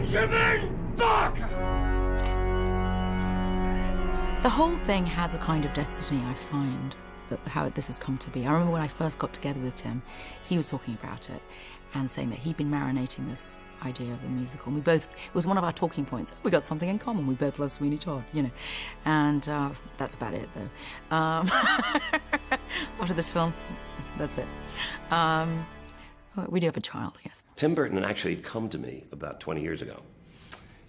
Benjamin Barker! The whole thing has a kind of destiny, I find, that how this has come to be. I remember when I first got together with Tim, he was talking about it and saying that he'd been marinating this idea of the musical. And it was one of our talking points. We got something in common. We both love Sweeney Todd, you know. And that's about it, though. After this film, that's it. We do have a child, yes. Tim Burton actually had come to me about 20 years ago.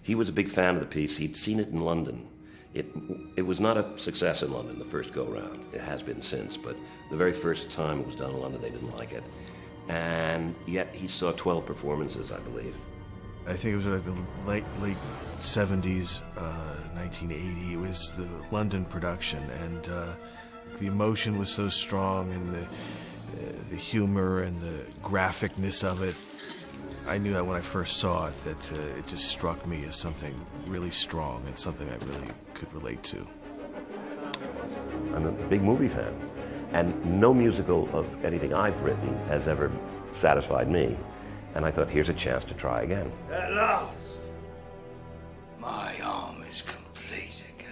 He was a big fan of the piece. He'd seen it in London. It was not a success in London the first go-round. It has been since, but the very first time it was done in London, they didn't like it. And yet he saw 12 performances, I believe. I think it was like the late 70s, 1980. It was the London production, and the emotion was so strong, and the humor and the graphicness of it. I knew that when I first saw it, that it just struck me as something really strong and something I really could relate to. I'm a big movie fan, and no musical of anything I've written has ever satisfied me. And I thought, here's a chance to try again. At last, my arm is complete again.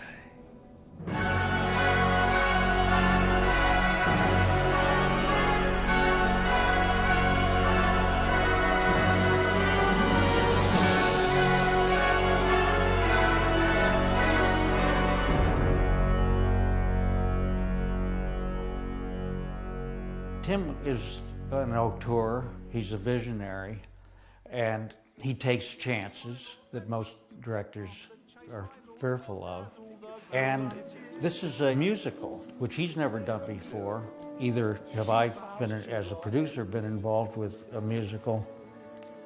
Tim is an auteur, he's a visionary, and he takes chances that most directors are fearful of. And this is a musical, which he's never done before. Either have I, as a producer, been involved with a musical.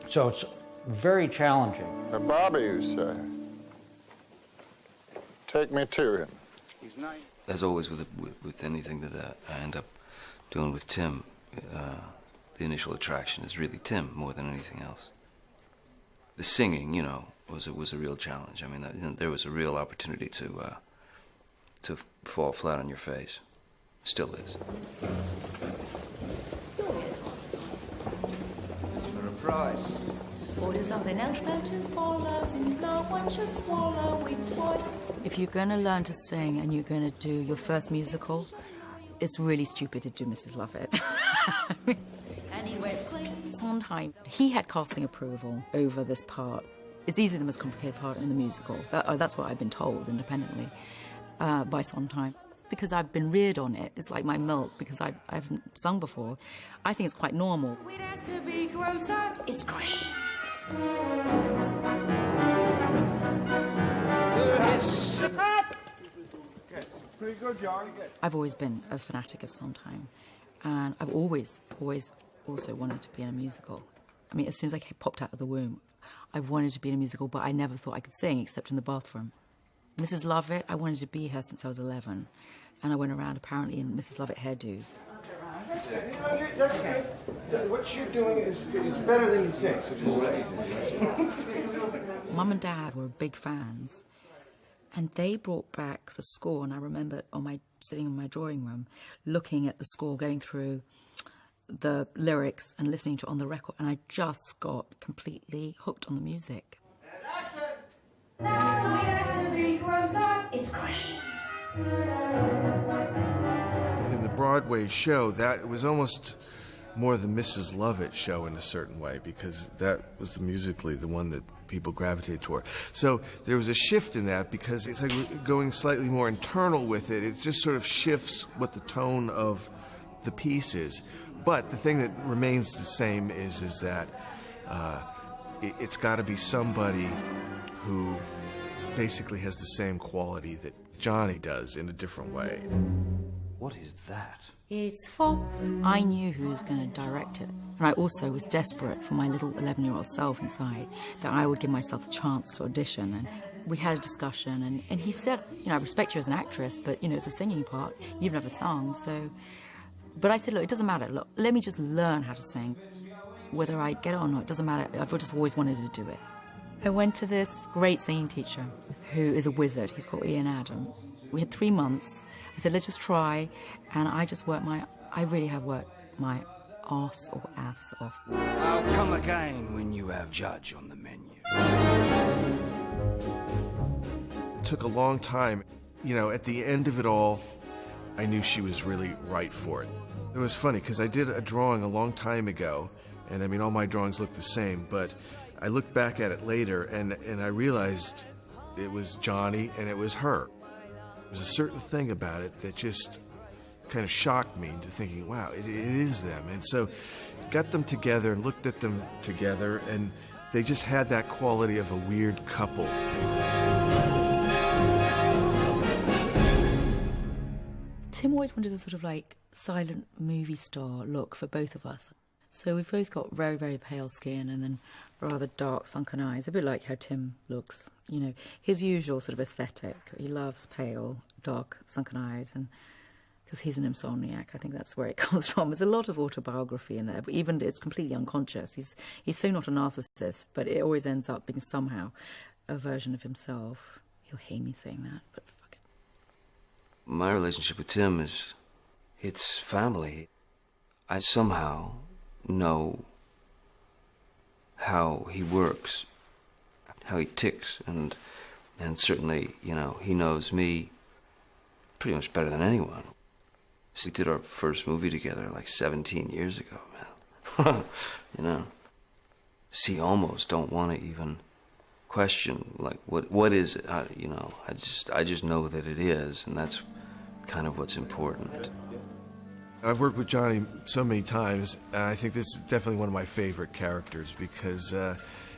So it's very challenging. Bobby, you say? Take me to him. As always with anything that I end up doing with Tim, the initial attraction is really Tim more than anything else. The singing, you know, was a real challenge. I mean, there was a real opportunity to fall flat on your face. Still is. It's for a price. Order something else so to follow, since no one should swallow it twice. If you're going to learn to sing and you're going to do your first musical, it's really stupid to do Mrs. Lovett. Sondheim, he had casting approval over this part. It's easily the most complicated part in the musical. That's what I've been told independently by Sondheim. Because I've been reared on it. It's like my milk, because I haven't sung before. I think it's quite normal. It has to be grosser. It's green. Pretty good, John. I've always been a fanatic of Sondheim, and I've always also wanted to be in a musical. I mean, as soon as I popped out of the womb, I wanted to be in a musical, but I never thought I could sing except in the bathroom. Mrs. Lovett, I wanted to be her since I was 11, and I went around apparently in Mrs. Lovett hairdos. That's good. That's good. What you're doing is better than you think, so just say it. Mum and Dad were big fans, and they brought back the score, and I remember sitting in my drawing room, looking at the score, going through the lyrics and listening to it on the record, and I just got completely hooked on the music. Now it has to be grosser. It's green. In the Broadway show, that was almost more the Mrs. Lovett show in a certain way, because that was musically the one that people gravitated toward. So there was a shift in that, because it's like we're going slightly more internal with it. It just sort of shifts what the tone of the piece is. But the thing that remains the same is that it's got to be somebody who basically has the same quality that Johnny does in a different way. What is that? It's for... I knew who was going to direct it, and I also was desperate for my little 11-year-old self inside, that I would give myself the chance to audition. And we had a discussion, and he said, you know, I respect you as an actress, but, you know, it's a singing part. You've never sung, so... But I said, look, it doesn't matter. Look, let me just learn how to sing. Whether I get it or not, it doesn't matter. I've just always wanted to do it. I went to this great singing teacher who is a wizard. He's called Ian Adam. We had 3 months. I said, let's just try. And I really have worked my arse or ass off. I'll come again when you have Judge on the menu. It took a long time. You know, at the end of it all, I knew she was really right for it. It was funny because I did a drawing a long time ago, and I mean, all my drawings look the same, but I looked back at it later and I realized it was Johnny and it was her. There was a certain thing about it that just kind of shocked me into thinking, wow, it is them. And so got them together and looked at them together, and they just had that quality of a weird couple. Tim always wanted a sort of like silent movie star look for both of us. So we've both got very, very pale skin and then rather dark sunken eyes, a bit like how Tim looks. You know, his usual sort of aesthetic. He loves pale, dark, sunken eyes, and because he's an insomniac, I think that's where it comes from. There's a lot of autobiography in there, but even it's completely unconscious. He's so not a narcissist, but it always ends up being somehow a version of himself. He'll hate me saying that, but fuck it. My relationship with Tim it's family. I somehow know how he works, how he ticks, and certainly, you know, he knows me pretty much better than anyone. We did our first movie together like 17 years ago, man. You know, so you almost don't want to even question, like, what is it? You know, I just know that it is, and that's kind of what's important. I've worked with Johnny so many times, and I think this is definitely one of my favorite characters because, you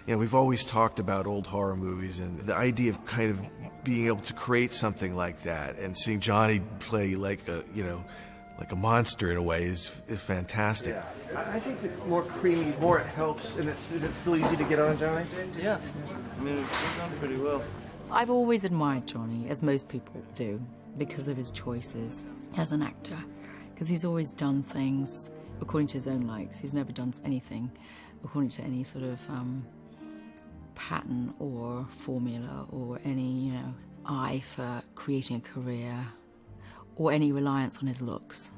know, we've always talked about old horror movies, and the idea of kind of being able to create something like that and seeing Johnny play like a, you know, like a monster in a way is fantastic. Yeah. I think the more creamy, more it helps. And is it still easy to get on, Johnny? Yeah, I mean, it's done pretty well. I've always admired Johnny, as most people do, because of his choices as an actor. Because he's always done things according to his own likes. He's never done anything according to any sort of pattern or formula or any, you know, eye for creating a career or any reliance on his looks.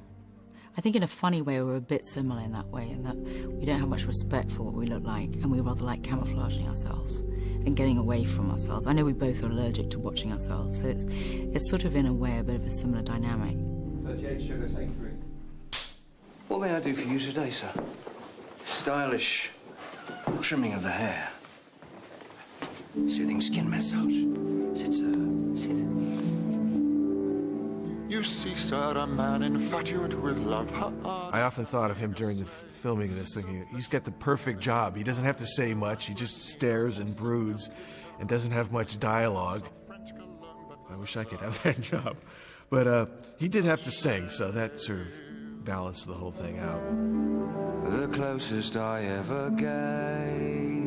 I think in a funny way we're a bit similar in that way, in that we don't have much respect for what we look like, and we rather like camouflaging ourselves and getting away from ourselves. I know we both are allergic to watching ourselves, so it's sort of in a way a bit of a similar dynamic. 38 sugar, take 3. What may I do for you today, sir? Stylish trimming of the hair. Soothing skin massage. Sit, sir. Sit. You see, sir, a man infatuated with love. I often thought of him during the filming of this, thinking he's got the perfect job. He doesn't have to say much. He just stares and broods and doesn't have much dialogue. I wish I could have that job. But he did have to sing, so that sort of balanced the whole thing out. The closest I ever gave.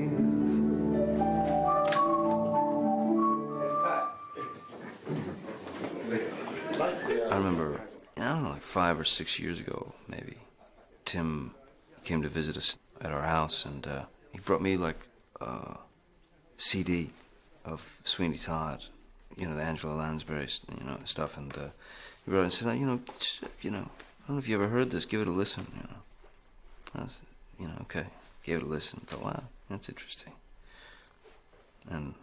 I remember, I don't know, like 5 or 6 years ago, maybe, Tim came to visit us at our house, and he brought me like a CD of Sweeney Todd, you know, the Angela Lansbury, you know, stuff, and he brought it and said, you know, I don't know if you ever heard this, give it a listen, you know. I was, you know, okay, gave it a listen, thought, wow, that's interesting. And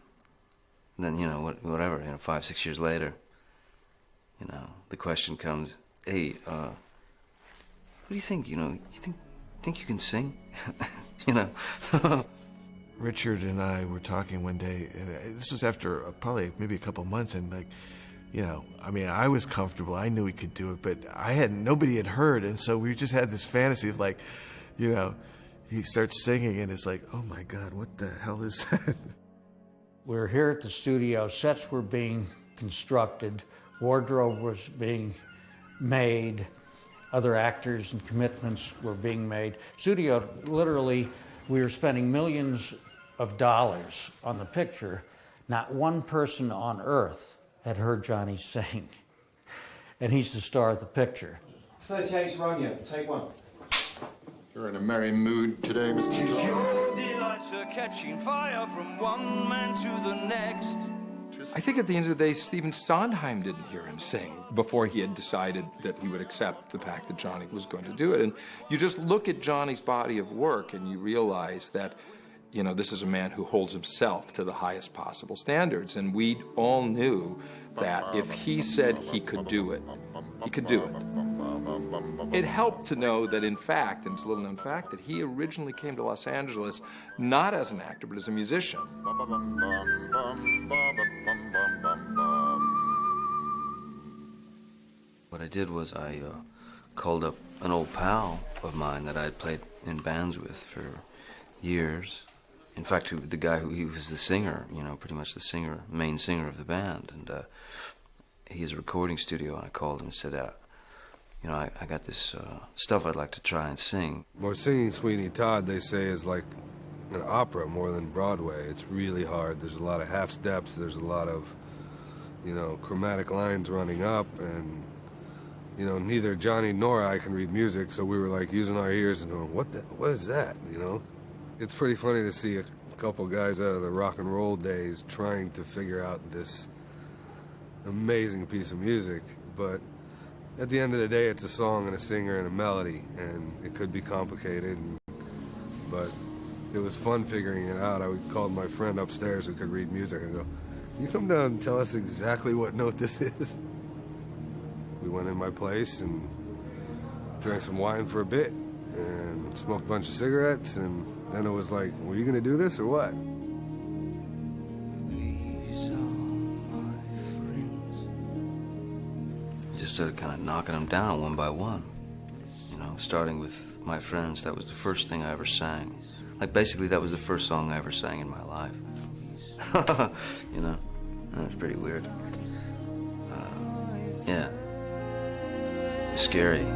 then, you know, whatever, you know, 5, 6 years later, you know, the question comes, hey, what do you think, you know, you think you can sing? You know? Richard and I were talking one day, and this was after probably maybe a couple months, and like, you know, I mean, I was comfortable. I knew he could do it, but nobody had heard, and so we just had this fantasy of like, you know, he starts singing, and it's like, oh my God, what the hell is that? We're here at the studio. Sets were being constructed. Wardrobe was being made. Other actors and commitments were being made. Studio, literally, we were spending millions of dollars on the picture. Not one person on earth had heard Johnny sing. And he's the star of the picture. 38's Romeo, take 1. You're in a merry mood today, Mr. Todd. Your delights are catching fire from one man to the next. I think at the end of the day, Stephen Sondheim didn't hear him sing before he had decided that he would accept the fact that Johnny was going to do it. And you just look at Johnny's body of work and you realize that you know, this is a man who holds himself to the highest possible standards. And we all knew that if he said he could do it, he could do it. It helped to know that, in fact, and it's a little known fact, that he originally came to Los Angeles not as an actor, but as a musician. What I did was I called up an old pal of mine that I had played in bands with for years. In fact, the guy he was the singer, you know, pretty much the singer, main singer of the band. And he has a recording studio, and I called him and said, you know, I got this stuff I'd like to try and sing. Well, singing Sweeney Todd, they say, is like an opera more than Broadway. It's really hard. There's a lot of half steps. There's a lot of, you know, chromatic lines running up, and, you know, neither Johnny nor I can read music, so we were like using our ears and going, what is that, you know? It's pretty funny to see a couple guys out of the rock and roll days trying to figure out this amazing piece of music, but at the end of the day, it's a song and a singer and a melody, and it could be complicated, but it was fun figuring it out. I called my friend upstairs who could read music and go, "Can you come down and tell us exactly what note this is?" We went in my place and drank some wine for a bit and smoked a bunch of cigarettes, and then it was like, were you going to do this or what? Just started kind of knocking them down one by one. You know, starting with My Friends, that was the first thing I ever sang. Like, basically, that was the first song I ever sang in my life. You know, that was pretty weird. Yeah. Scary.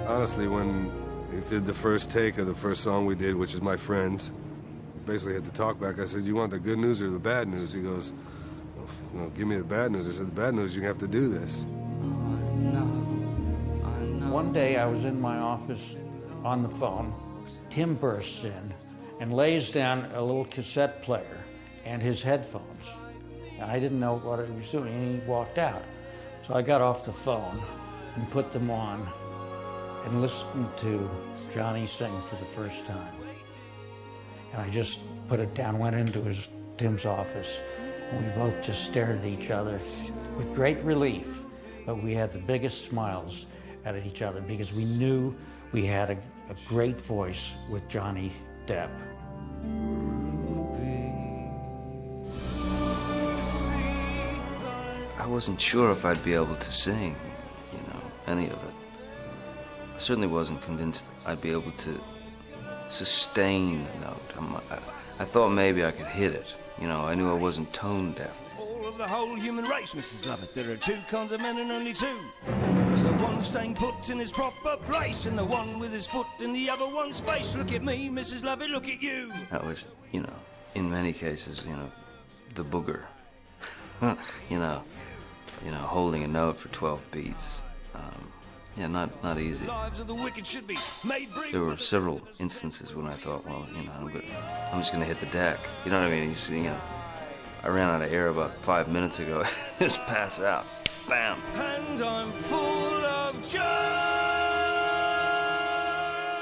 Honestly, when we did the first take of the first song we did, which is My Friends, basically had to talk back. I said, "You want the good news or the bad news?" He goes, "Well, give me the bad news." I said, "The bad news, you have to do this." One day I was in my office on the phone. Tim bursts in and lays down a little cassette player and his headphones. And I didn't know what he was doing, and he walked out. So I got off the phone and put them on and listened to Johnny sing for the first time. And I just put it down, went into Tim's office, and we both just stared at each other with great relief, but we had the biggest smiles at each other because we knew we had a great voice with Johnny Depp. I wasn't sure if I'd be able to sing, you know, any of it. I certainly wasn't convinced I'd be able to sustain a note. I thought maybe I could hit it. You know, I knew I wasn't tone deaf. All of the whole human race, Mrs. Lovett, there are two kinds of men and only two. There's the one staying put in his proper place, and the one with his foot in the other one's face. Look at me, Mrs. Lovett, look at you. That was, you know, in many cases, you know, the booger. you know, holding a note for 12 beats. Yeah, not easy. There were several instances when I thought, well, you know, I'm just gonna hit the deck. You know what I mean? You know, I ran out of air about 5 minutes ago. Just pass out. Bam. And I'm full of joy.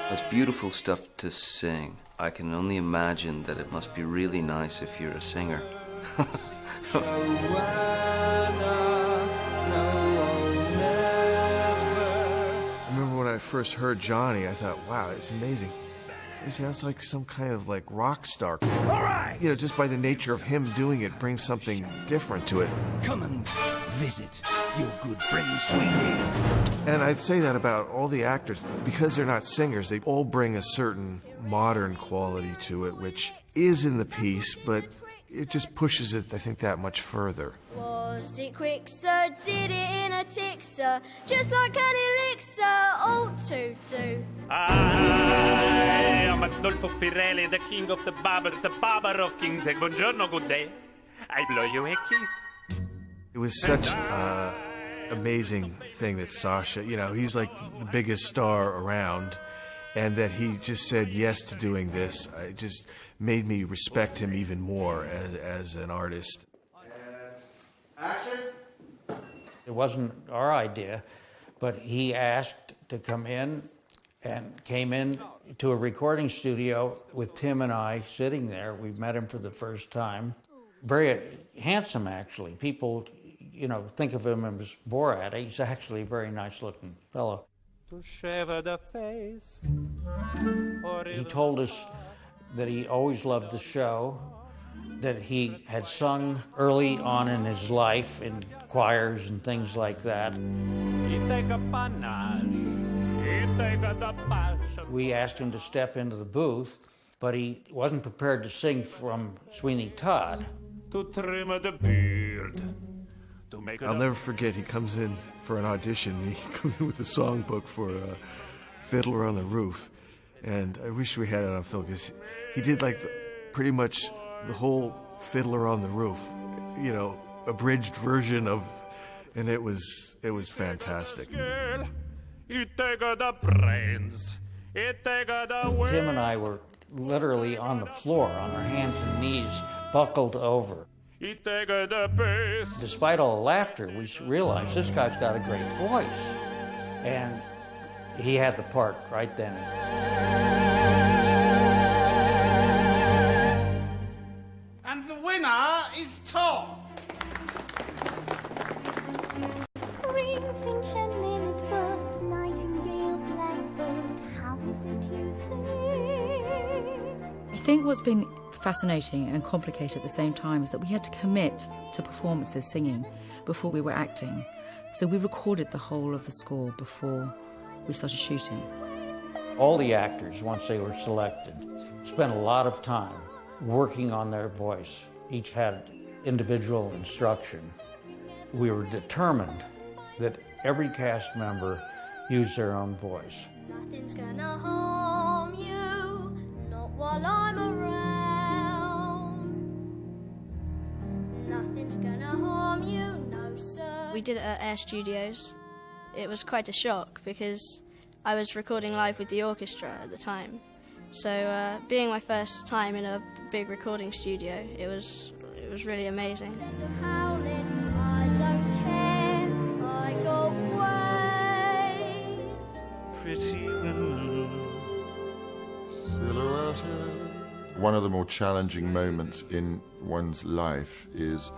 That's beautiful stuff to sing. I can only imagine that it must be really nice if you're a singer. When I first heard Johnny, I thought, wow, it's amazing. He sounds like some kind of like rock star. All right. You know, just by the nature of him doing it brings something different to it. Come and visit your good friend Sweeney. And I'd say that about all the actors. Because they're not singers, they all bring a certain modern quality to it, which is in the piece, but it just pushes it, I think, that much further. Was it quick, sir? Did it in a tick, sir? Just like an elixir ought to do. I am Adolfo Pirelli, the king of the barbers, the barber of kings. And buongiorno, good day. I blow you a kiss. It was such an amazing thing that Sasha, you know, he's like the biggest star around, and that he just said yes to doing this. It just made me respect him even more as an artist. Action. It wasn't our idea, but he asked to come in and came in to a recording studio with Tim and I sitting there. We met him for the first time. Very handsome, actually. People, you know, think of him as Borat. He's actually a very nice-looking fellow. To shave the face. He told us that he always loved the show, that he had sung early on in his life in choirs and things like that. We asked him to step into the booth, but he wasn't prepared to sing from Sweeney Todd. To trim the beard. I'll never forget, he comes in for an audition. He comes in with a songbook for Fiddler on the Roof. And I wish we had it on film, because he did like pretty much the whole Fiddler on the Roof, you know, abridged version of, and it was fantastic. Tim and I were literally on the floor, on our hands and knees, buckled over. Despite all the laughter, we realized this guy's got a great voice. And he had the part right then. And the winner is Tom. Greenfinch and linnet bird, nightingale, blackbird, how is it you sing? I think what's been fascinating and complicated at the same time is that we had to commit to performances singing before we were acting. So we recorded the whole of the score before we started shooting. All the actors, once they were selected, spent a lot of time working on their voice. Each had individual instruction. We were determined that every cast member used their own voice. Nothing's gonna harm you, not while I'm around. Nothing's gonna harm you, no sir. We did it at Air Studios. It was quite a shock because I was recording live with the orchestra at the time. So being my first time in a big recording studio, it was really amazing. I don't care, I got ways. Pretty women. Silhouetted. One of the more challenging moments in one's life is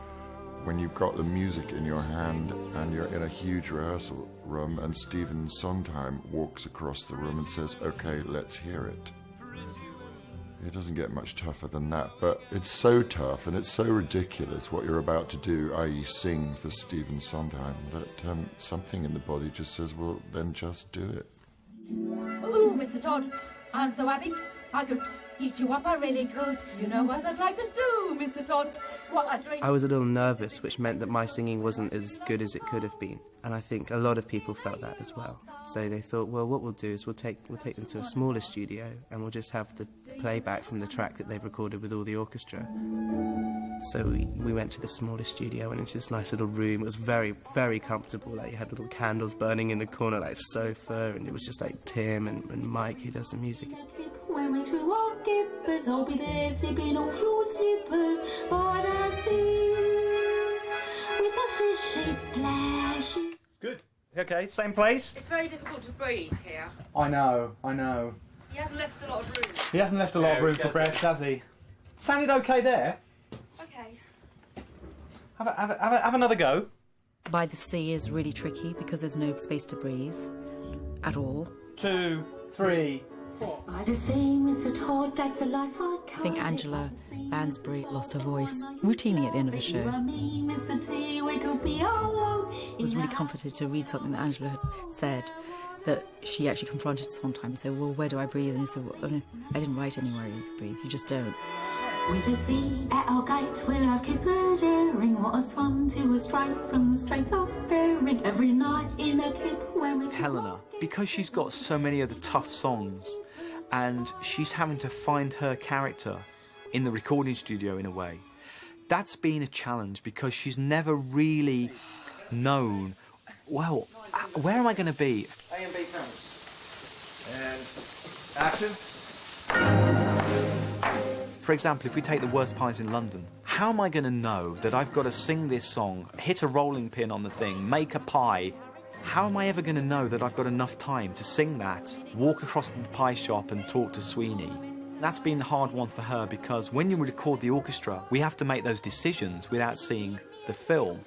when you've got the music in your hand and you're in a huge rehearsal room and Stephen Sondheim walks across the room and says, "Okay, let's hear it." It doesn't get much tougher than that, but it's so tough and it's so ridiculous what you're about to do, i.e. sing for Stephen Sondheim, that something in the body just says, well, then just do it. Ooh, Mr. Todd, I'm so happy. I could eat you up, I really could. You know what I'd like to do, Mr. Todd? What a dream. I was a little nervous, which meant that my singing wasn't as good as it could have been. And I think a lot of people felt that as well. So they thought, well, what we'll do is we'll take them to a smaller studio and we'll just have the playback from the track that they've recorded with all the orchestra. So we went to the smaller studio and into this nice little room. It was very, very comfortable. Like, you had little candles burning in the corner, like sofa, and it was just like Tim and Mike who does the music. When we threw our gippers, I'll be there sleeping off your slippers by the sea with a fishy splash. Good. Okay, same place? It's very difficult to breathe here. I know. He hasn't left a lot of room. He hasn't left a lot of room for breath, has he? Sounded okay there. Okay. Have another go. By the sea is really tricky because there's no space to breathe at all. 2, 3, 4. By the sea, Mr. Todd, that's a life I I think Angela Lansbury lost her voice routinely at the end of the show. I was really comforted to read something that Angela had said, that she actually confronted Sondheim and said, well, where do I breathe? And he said, well, no, I didn't write anywhere you could breathe, you just don't. With the sea at our gate, we'll have keep a daring. What a fun to us straight from the Straits of Bering. Every night in a kip when we... Helena, because she's got so many of the tough songs, and she's having to find her character in the recording studio in a way, that's been a challenge because she's never really known, well, where am I going to be? A and B films. And action. For example, if we take The Worst Pies in London, how am I going to know that I've got to sing this song, hit a rolling pin on the thing, make a pie, how am I ever going to know that I've got enough time to sing that, walk across to the pie shop and talk to Sweeney? That's been the hard one for her, because when you record the orchestra, we have to make those decisions without seeing the film.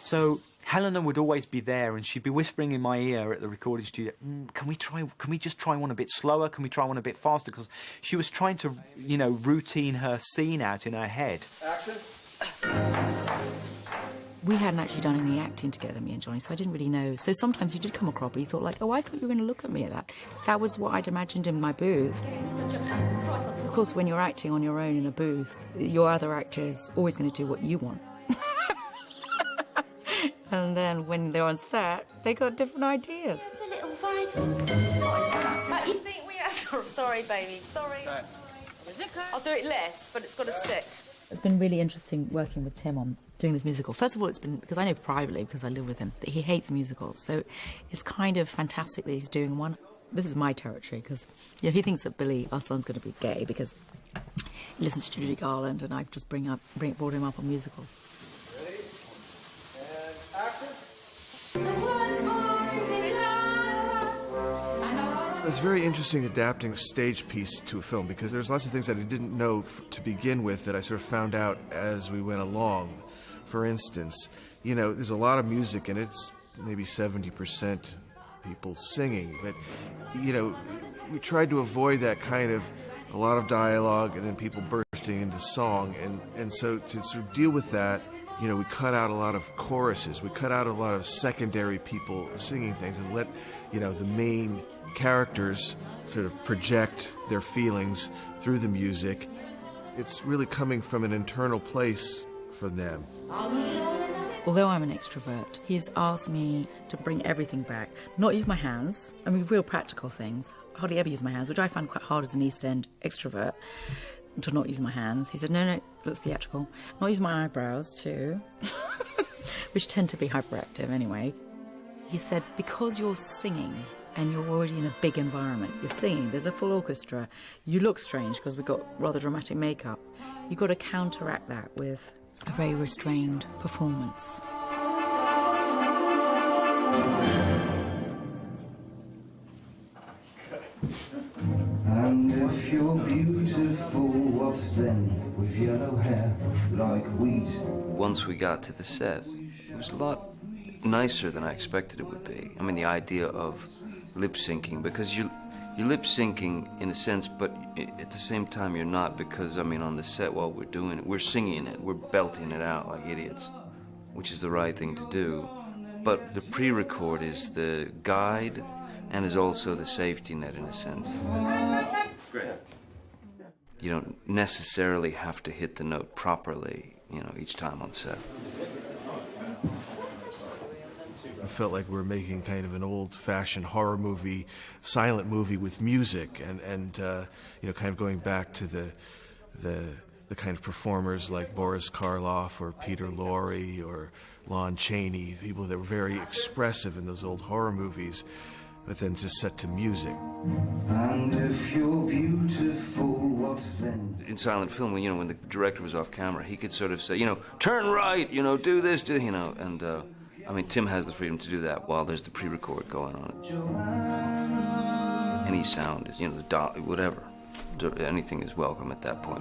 So Helena would always be there, and she'd be whispering in my ear at the recording studio, can we just try one a bit slower? Can we try one a bit faster? Because she was trying to, you know, routine her scene out in her head. Action. We hadn't actually done any acting together, me and Johnny, so I didn't really know. So sometimes you did come across, but you thought like, oh, I thought you were going to look at me at that. That was what I'd imagined in my booth. Of course, when you're acting on your own in a booth, your other actor is always going to do what you want. And then when they're on set, they got different ideas. It's a little vibe. What is that? You think we are... Sorry, baby. Sorry. I'll do it less, but it's got to stick. It's been really interesting working with Tim on doing this musical. First of all, it's been, because I know privately, because I live with him, that he hates musicals. So it's kind of fantastic that he's doing one. This is my territory, because you know, he thinks that Billy, our son's going to be gay, because he listens to Judy Garland, and I've just brought him up on musicals. It's very interesting adapting a stage piece to a film, because there's lots of things that I didn't know to begin with that I sort of found out as we went along. For instance, you know, there's a lot of music and it's maybe 70% people singing, but, you know, we tried to avoid that kind of a lot of dialogue and then people bursting into song, and so to sort of deal with that, you know, we cut out a lot of choruses, we cut out a lot of secondary people singing things, and let, you know, the main characters sort of project their feelings through the music. It's really coming from an internal place for them. Although I'm an extrovert, he's asked me to bring everything back, not use my hands, I mean real practical things. I hardly ever use my hands, which I find quite hard as an East End extrovert, to not use my hands. He said, no, it looks theatrical. Not use my eyebrows too, which tend to be hyperactive anyway. He said, because you're singing, and you're already in a big environment, you're singing, there's a full orchestra, you look strange because we've got rather dramatic makeup. You've got to counteract that with a very restrained performance. And if you're beautiful, what then, with yellow hair like wheat? Once we got to the set, it was a lot nicer than I expected it would be. I mean, the idea of lip-syncing, because you're lip-syncing in a sense, but at the same time you're not, because, I mean, on the set while we're doing it, we're singing it, we're belting it out like idiots, which is the right thing to do. But the pre-record is the guide and is also the safety net in a sense. You don't necessarily have to hit the note properly, you know, each time on set. I felt like we were making kind of an old-fashioned horror movie, silent movie with music, and you know, kind of going back to the kind of performers like Boris Karloff or Peter Lorre or Lon Chaney, people that were very expressive in those old horror movies, but then just set to music. And if you're beautiful, what then? In silent film, you know, when the director was off camera, he could sort of say, you know, turn right, you know, do this, you know, and I mean, Tim has the freedom to do that while there's the pre-record going on. Any sound, you know, whatever, anything is welcome at that point.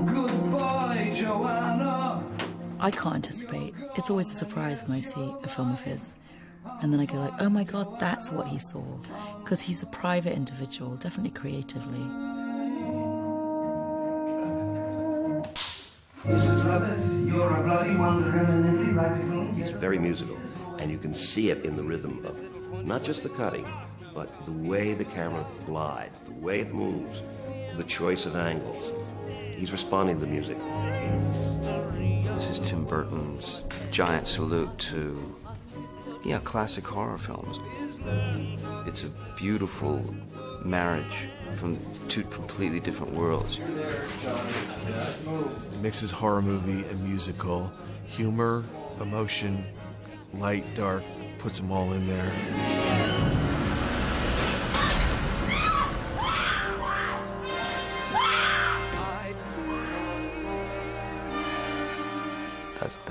Goodbye, Joanna. I can't anticipate. It's always a surprise when I see a film of his. And then I go like, oh my God, that's what he saw. Because he's a private individual, definitely creatively. Mrs. Lovett, you're a bloody wonder, eminently practical. It's very musical, and you can see it in the rhythm of not just the cutting, but the way the camera glides, the way it moves, the choice of angles. He's responding to the music. This is Tim Burton's giant salute to, yeah, classic horror films. It's a beautiful marriage from two completely different worlds. Mixes horror movie and musical, humor, emotion, light, dark, puts them all in there.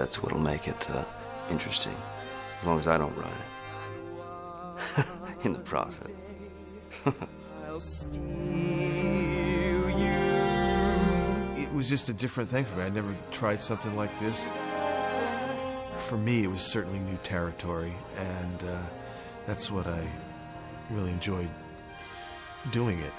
that's what'll make it interesting, as long as I don't ruin it in the process. It was just a different thing for me. I never tried something like this. For me, it was certainly new territory, and that's what I really enjoyed doing it.